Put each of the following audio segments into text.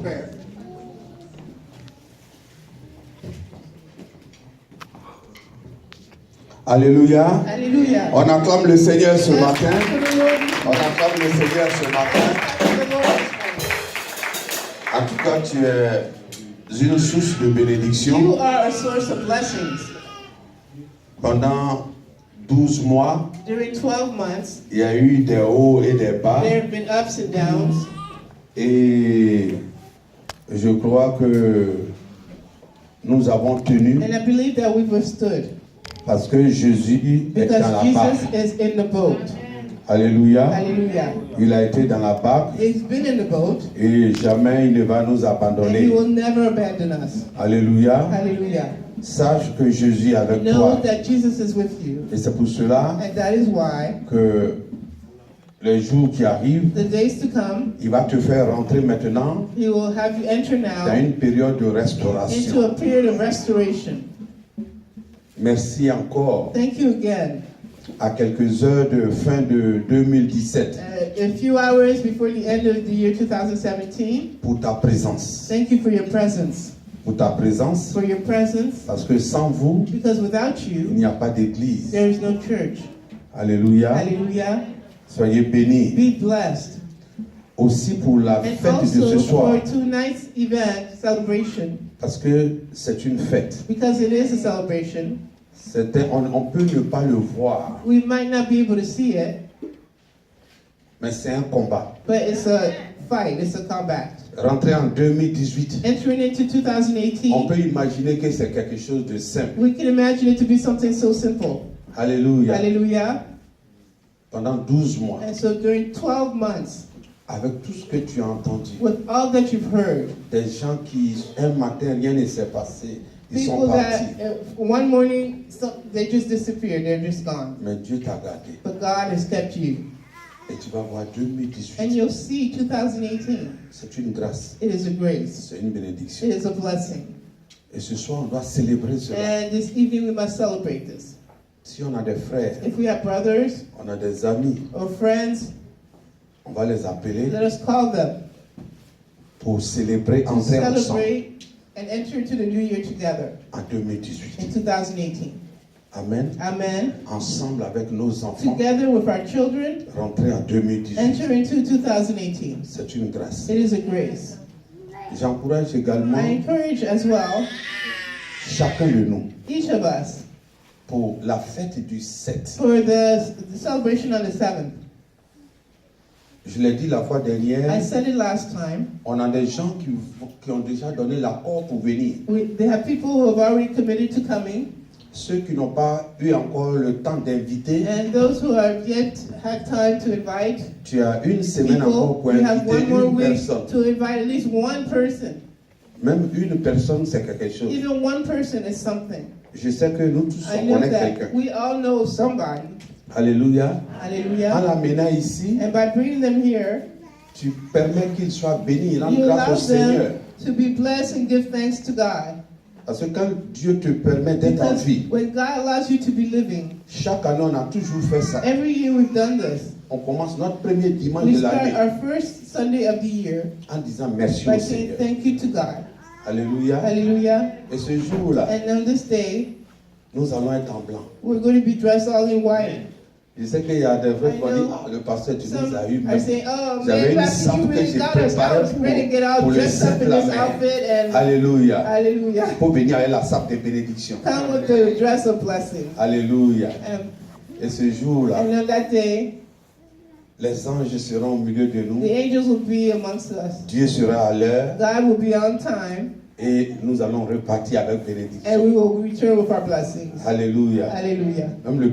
prayer. Alléluia. Alléluia. On acclame le Seigneur ce matin. Let's On acclame le Seigneur ce matin. clap the Lord. En tout cas, tu es une source de bénédiction. You are a source of blessings. Pendant 12 mois, During 12 months, il y a eu des hauts et des bas. there have been ups and downs. Et je crois que nous avons tenu And I believe that we've withstood. parce que Jésus est dans Because la barque. Jesus is in the boat. Alléluia. Hallelujah. Il a été dans la barque He's been in the boat. et jamais il ne va nous And he abandonner. will never abandon us. Alléluia. Hallelujah. Sache que Jésus est avec Know toi. that Jesus is with you. Et c'est pour cela And that is why que les jours qui arrivent, the days to come, il va te faire rentrer maintenant he will have you enter dans now une période de into restauration. a period of restoration. Merci encore Thank you again. à quelques heures de fin de 2017 A few hours before the end of the year 2017, pour ta présence. thank you for your presence. Pour ta présence, For your presence, parce que sans vous, because without il you, n'y a pas d'église. there is no church. Alléluia. Hallelujah. Soyez bénis. Be blessed. Aussi pour la And fête de ce also soir, for tonight's event, celebration, parce que c'est une fête. because it is a celebration. On peut ne pas le voir, We might not be able to see it, mais c'est un combat. but it's a fight, it's a combat. Rentrer en 2018, Entering into on 2018, peut imaginer que c'est quelque chose de simple. we can imagine it to be something so simple. Alléluia. Hallelujah. Pendant 12 mois, And so during 12 months, avec tout ce que tu as entendu, with all that you've heard, des gens qui, un matin, rien ne s'est passé, ils sont people partis. that one morning they just disappeared, they're just gone. Mais Dieu t'a gardé. But God has kept you. Et tu vas voir And 2018. you'll see 2018. C'est une grâce, It is a grace. c'est une bénédiction. It is a blessing. Et ce soir, on doit célébrer cela. And this evening we must celebrate this. Si on a des frères, If we have brothers on a des amis, or friends, on va les appeler let us call them pour célébrer, to entrer ensemble celebrate and enter into the new year together en 2018. in 2018. Amen. Amen. Ensemble avec nos enfants, Together with our children, rentrer en 2018. enter into 2018. C'est une grâce. It is a grace. J'encourage également I encourage as well chacun de nous each of us pour la fête du 7. for the celebration on the 7th. Je l'ai dit la fois I dernière, said it last time. on a des gens qui ont déjà donné l'accord pour venir. They have people who have already committed to coming, Ceux qui n'ont pas eu encore le temps d'inviter, and those who have yet had time to invite tu as une semaine encore pour people, you have inviter one more une week personne. to invite at least one person. Même une personne, c'est quelque chose. Even one person is something. Je sais que nous tous, I on know connaît that quelqu'un. we all know somebody. Alléluia. En Hallelujah. l'amenant ici, And by bringing them here, tu permets qu'il soit béni, rendre you grâce au allow Seigneur. them to be blessed and give thanks to God. Parce que quand Dieu te permet d'être en Because vie, when God allows you to be living, chaque année on a toujours fait ça. every year we've done this. On commence notre premier dimanche We de start l'année our first Sunday of the year en disant merci by au saying Seigneur. thank you to God. Alléluia. Hallelujah. Et ce jour-là, And on this day, nous allons être en blanc. we're going to be dressed all in white. Je sais qu'il y a des vrais qui vont I dire, know. ah, le pasteur, tu Some nous as eu are même. saying, oh J'avais man, une Pastor, you sape que really j'ai got us. I préparée was ready to get all pour le dressed up in this Saint-Flamand. outfit and Alléluia. hallelujah. Pour venir avec la sape de bénédiction. Come with the dress of blessing. Alléluia. Um, Et ce jour-là, and on that day, les anges seront au milieu de nous. the angels will be amongst us. Dieu sera à l'heure God will be on time, et nous allons repartir avec and bénédiction. we will return with our blessings. Alléluia. Hallelujah. Même le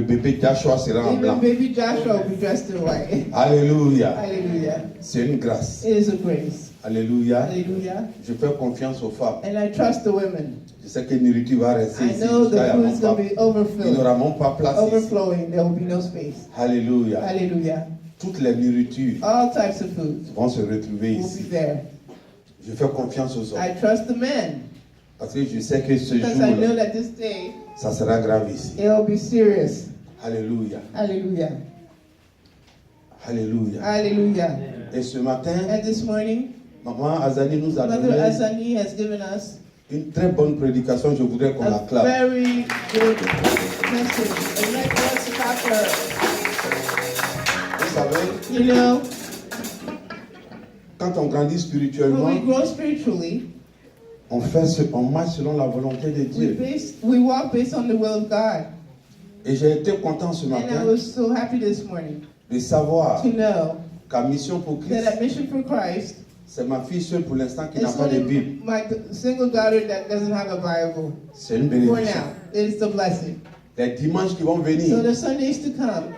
bébé Joshua sera en Even blanc. baby Joshua will be dressed in white. Alléluia. Hallelujah. C'est une grâce. It is a grace. Alléluia. Hallelujah. Je fais confiance aux femmes. And I trust the women. Je sais que Niriti va rester I ici know jusqu'à the la food is going to be Il n'aura overfilled, même pas place ici. overflowing. There will be no space. Alléluia. Hallelujah. Toutes les nourritures All types of food vont se retrouver will be ici. there. Je fais confiance aux hommes. I trust the men Parce que je sais que ce because I know jour-là, that this day ça sera grave ici. it will be serious. Alléluia. Hallelujah. Alléluia. Hallelujah. Et ce matin, And this morning, Maman Azani nous a Mother donné Azani has given us une très bonne prédication. Je voudrais qu'on a l'acclame. very good message. And let us clap her. Vous savez, You know, quand on grandit spirituellement, when we grow spiritually, on marche selon la volonté de Dieu. we walk based on the will of God. Et j'ai été content ce And I matin was so happy this morning de savoir to know qu'à Mission pour that Christ, at Mission for Christ, c'est ma fille seule pour l'instant qui n'a it's pas de only Bible. my single daughter that doesn't have a Bible. C'est une For bénédiction. now, it's a blessing. Les dimanches qui vont So venir, the Sundays to come,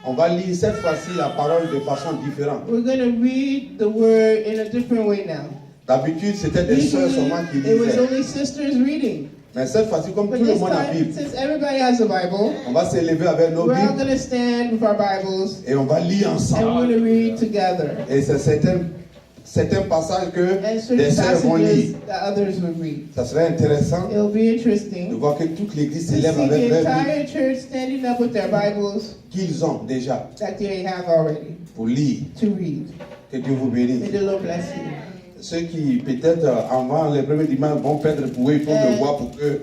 on va lire cette fois-ci la parole de façon différente. we're going to read the word in a different way now. D'habitude, c'était des sœurs Usually, seulement qui it was lisaient. only sisters reading. Mais cette fois-ci, comme But tout le this monde a time, Bible, since everybody has a Bible, on va s'élever avec nos we're all Bibles going to stand with our Bibles et on va lire and ensemble. we're going to read together. Et c'est certains passages que And des certain sœurs vont passages lire. that others will read. Ça serait intéressant It'll be de interesting voir que toute l'église to see s'élève avec the leurs Bibles entire church standing up with their Bibles qu'ils ont déjà that they have already pour lire. to read. Que Dieu vous bénisse. May the Lord bless you. Ceux qui, peut-être, avant les premiers dimanches, vont perdre pour eux, il faut le voir pour que.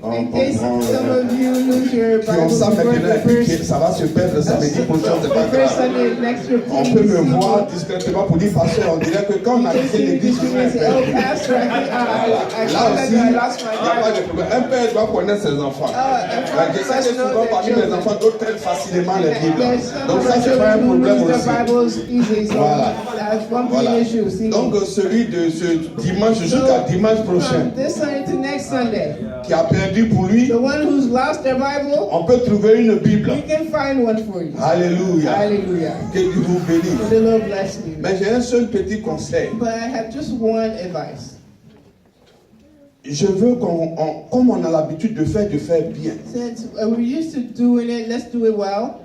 In case some of you lose your Qui ont Bibles ça before maintenant, the et puis first, que ça va se perdre samedi prochain, c'est pas the first grave. Sunday next year, On please peut me see voir me. discrètement pour dire, pasteur, on dirait que quand on a You can quitté see me l'église, on discreetly and say, oh, Pastor, I Là found aussi, that il I n'y lost my a pas Bible. de problème. Un père doit connaître ses enfants. Je sais que souvent parmi mes enfants, d'autres prennent facilement les Bibles. There's some Donc of ça, our c'est pas un children who problème lose aussi. their Bibles easily, so Voilà. that's one Voilà. big issue. See? Donc celui de ce dimanche jusqu'à dimanche prochain, From this Sunday to next Sunday, qui a perdu pour lui, the one who's lost their Bible, on peut trouver une Bible. we can find one for you. Alléluia. Hallelujah. Que Dieu vous bénisse. May the Lord bless you. Mais j'ai un seul petit conseil. But I have just one advice. Je veux comme on a l'habitude de faire bien. Since we're used to doing it, let's do it well.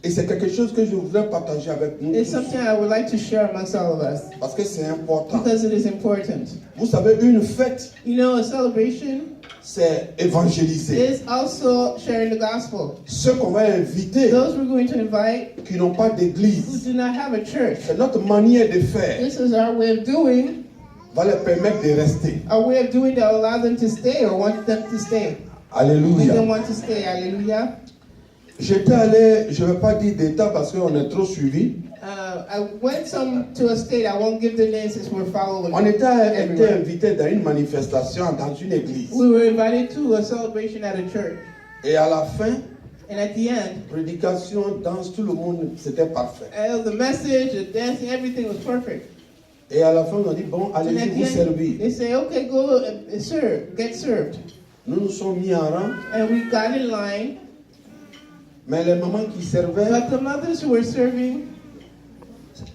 Et c'est quelque chose que je voudrais partager avec nous It's tous. something I would like to share amongst all of us Parce que c'est important. because it is important. Vous savez, une fête, You know, a celebration c'est évangéliser. is also sharing the gospel. Ceux qu'on va inviter Those we're going to invite qui n'ont pas who d'église, do not have a church. c'est notre manière de faire This is our way of doing, va leur permettre de rester. our way of doing that allow them to stay or want them to stay. Make Alléluia. them want to stay. Hallelujah. J'étais allé, je ne vais pas dire d'état parce qu'on est trop suivi. I went to a state, I won't give the name since we're following. On été everywhere. invité dans une manifestation dans une église. We were invited to a celebration at a church. Et à la fin, And at the end, prédication, danse, tout le monde, c'était parfait. the message, the dancing, everything was perfect. Et à la fin, on a dit, bon, And allez-y at vous the end, servir. they say, okay, go serve, get served. Nous nous sommes mis en rang, And we got in line, mais les mamans qui servaient, but the mothers who were serving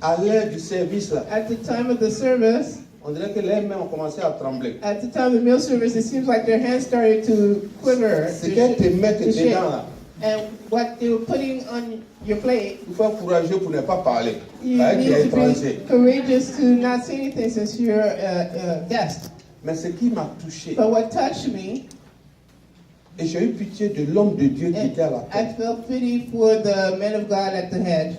à l'heure du service, là, at the time of the service, on dirait que les mains ont commencé à trembler. at the time of the meal service, it seems like their hands started to quiver, Ce qu'elles te mettent to shake. dedans, là, And what they were putting on your plate, il faut être courageux pour ne pas parler. you Avec need les to étrangers. be courageous to not say anything since you're a guest. Mais ce qui m'a touché, But what touched me, et j'ai eu pitié de l'homme de Dieu qui and était à la I tête, felt pity for the man of God at the head,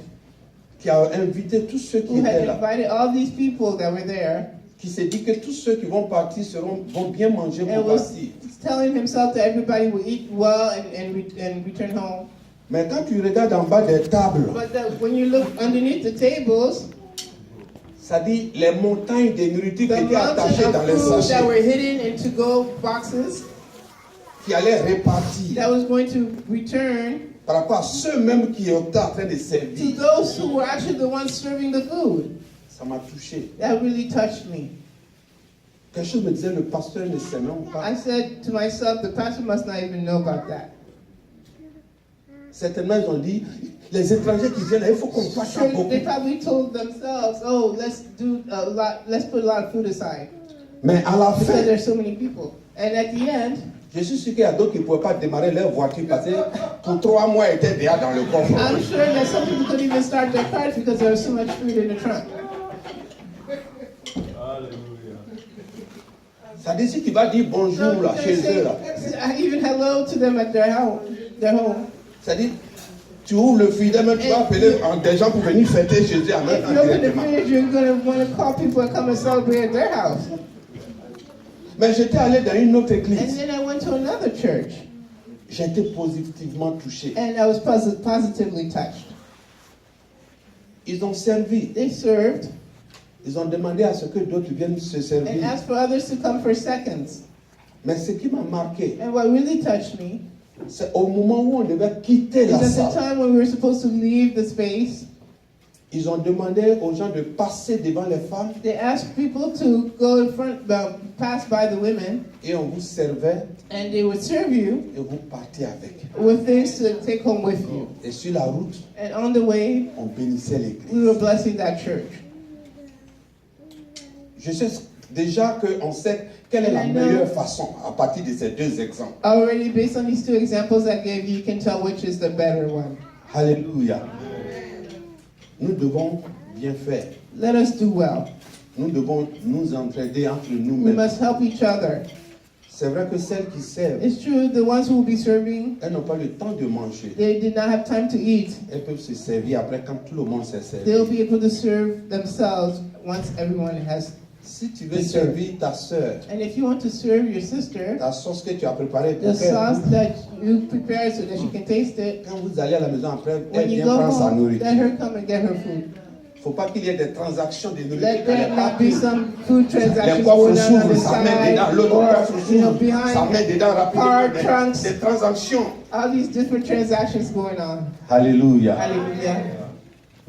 qui a invité tous ceux qui who had étaient là, invited all these people that were there, qui s'est dit que tous ceux qui vont partir vont bien manger and pour was partir. telling himself that everybody will eat well and return home. Mais quand tu regardes en bas des tables, But when you look underneath the tables, ça dit les montagnes de nourriture qui the étaient attachées mountain dans les of food that sachets, were hidden in to-go boxes qui allaient répartir that was going to return par rapport à ceux même qui étaient en train de to servir. those who were actually the ones serving the food. Ça m'a touché. That really touched me. Quelque chose me disait, le pasteur ne sait même pas. I said to myself, the pastor must not even know about that. Certainement, ils ont dit, les étrangers qui viennent, il faut qu'on fasse ça Sure, beaucoup. they probably told themselves, "Oh, let's put a lot of food aside Mais à la because fin, there's so many people." And at the end, je suis sûr qu'il y a d'autres qui ne pouvaient pas démarrer leur voiture parce que pour 3 mois, ils étaient déjà dans le coffre. I'm sure that some people couldn't even start their cars because there was so much food in the trunk. Ça dit, si tu vas dire bonjour là, chez eux, là, Even hello to them at their home. ça dit, Tu ouvres le frigidaire, même tu vas appeler des gens pour venir fêter chez eux If you open the fridge, you're going to want to call people and come and celebrate at their house. Mais j'étais allé dans une autre And église. then I went to another church, J'ai été positivement touché. and I was positively touched. Ils ont servi. They served Ils ont demandé à ce que d'autres viennent se and servir. asked for others to come for seconds. Mais ce qui m'a marqué, And what really touched me c'est au moment où on devait quitter is la at the salle. time when we were supposed to leave the space, Ils ont demandé aux gens de passer devant les femmes they asked people to go in front, pass by the women, et on vous servait and they would serve you et vous partez avec. with things to take home with you. Et sur la route, And on the way, on bénissait we l'église. were blessing that church. Je sais déjà qu'on sait quelle est la meilleure façon à partir de ces deux exemples. Already, based on these two examples I gave you, you can tell which is the better one. Alléluia. Nous devons bien faire. Let us do well. Nous devons nous entraider entre We nous-mêmes. must help each other. C'est vrai que celles qui servent, It's true, the ones who will be serving, elles n'ont pas le temps de manger. they did not have time to eat. Elles peuvent se servir après quand tout le monde s'est servi. They'll be able to serve themselves once everyone has. Si tu veux servir ta soeur, And if you want to serve your sister, la sauce que tu as préparée the pour qu'elle sauce goûte, that you prepare so that she can taste it, quand vous allez à la maison après, elle when you vient go prendre sa home, nourriture. let her come and get her food. Il ne faut pas qu'il y ait des transactions de nourriture Let dans les there not be parties. some food Les transactions coffres going on s'ouvrent, the ça met side, dedans, l'autre or, coffre you know, s'ouvre, ça met behind dedans rapidement. car trunks. Des transactions. all these different transactions going on. Alléluia. Hallelujah.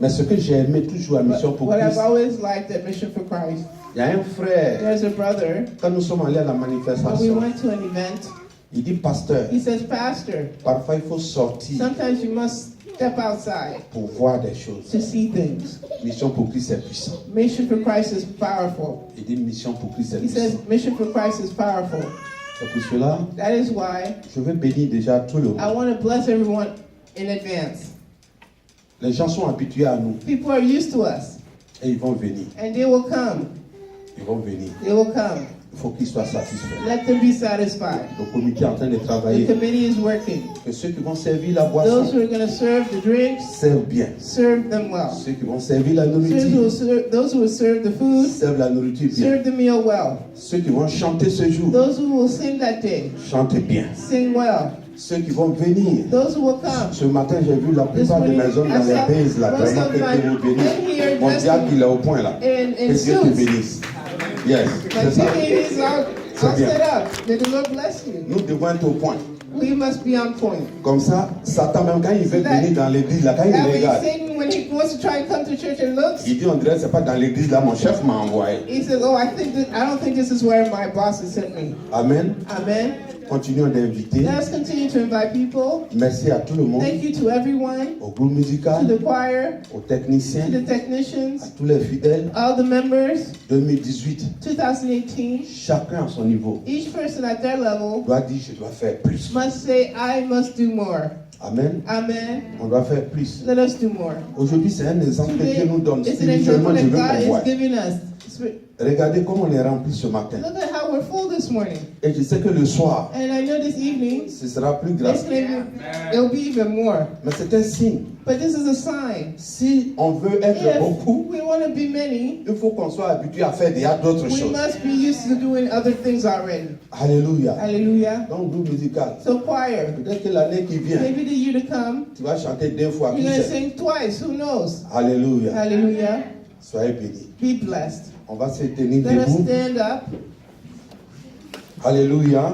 Mais ce que j'ai aimé toujours à Mission pour What I've Christ, always liked at Mission for Christ, il y a un frère, there's a brother, quand nous sommes allés à la when we manifestation, went to an event, il dit, pasteur, he says, Pastor, parfois il faut sortir sometimes you must step outside pour voir des choses. to see things. Mission pour Christ est puissant. Mission for Christ is powerful. Il dit, mission pour Christ est He says, puissant. Mission for Christ is powerful. C'est pour cela, That is why je veux bénir déjà tout le I monde. want to bless everyone in advance. Les gens sont habitués à nous People are used to us, et ils vont venir. and they will come. Ils vont venir. They will come. Il faut qu'ils soient satisfaits. Let them be satisfied. Le comité est en train de The travailler. committee is working. Que ceux qui vont servir la Those boisson who are going to serve the drinks, servent bien. serve them well. Ceux qui vont servir la Those who nourriture will those who will serve the food, servent la nourriture bien. serve the meal well. Ceux qui vont chanter ce jour Those who will sing that day, chantent bien. sing well. Ceux qui vont venir. Those who will come. Ce matin, j'ai vu la plupart de mes hommes dans les baises là. Vraiment que Dieu vous bénisse. Mon diable, il est au point là. In Que Dieu te suits. bénisse. Yes, My c'est ça. TV is all C'est bien. set up. May the Lord bless you. Nous devons être au point. We must be on point. Comme ça, Satan, même quand il veut venir dans l'église, là, quand il That way, regarde, Satan, when he wants to try and come to church and looks, il dit, on dirait, c'est pas dans l'église là, mon chef m'a envoyé. he says, "Oh, I don't think this is where my boss has sent me." Amen. Amen. Continuons d'inviter. Let us continue to invite people. Merci à tout le monde, Thank you to everyone, au groupe to musical, the choir, aux to techniciens, the à technicians, tous les fidèles. all the members. 2018, 2018. chacun à son niveau Each person at their level doit dire, je dois faire plus. must say, "I must do more." Amen. Amen. On doit faire plus. Let us do more. Aujourd'hui, c'est un exemple que Today, Dieu nous donne. it's an Spirituellement, example Dieu that veut qu'on God voit. is giving us. Regardez comment on est rempli ce matin. Look at how we're full this morning. Et je sais que le soir, And I know this evening, ce sera plus grave. it'll be even more. Mais c'est un signe. But this is a sign. Si on veut être If beaucoup, we want to be many, il faut qu'on soit habitué à faire déjà d'autres we choses. must be used to doing other things already. Alléluia. Hallelujah. Donc, groupe musical. So choir, Peut-être que l'année qui vient, maybe the year to come, tu vas chanter 2 fois. you're Qui going to sait? sing twice. Who knows? Alléluia. Hallelujah. Soyez bénis. Be blessed. On va se tenir Let us debout. stand up. Alléluia.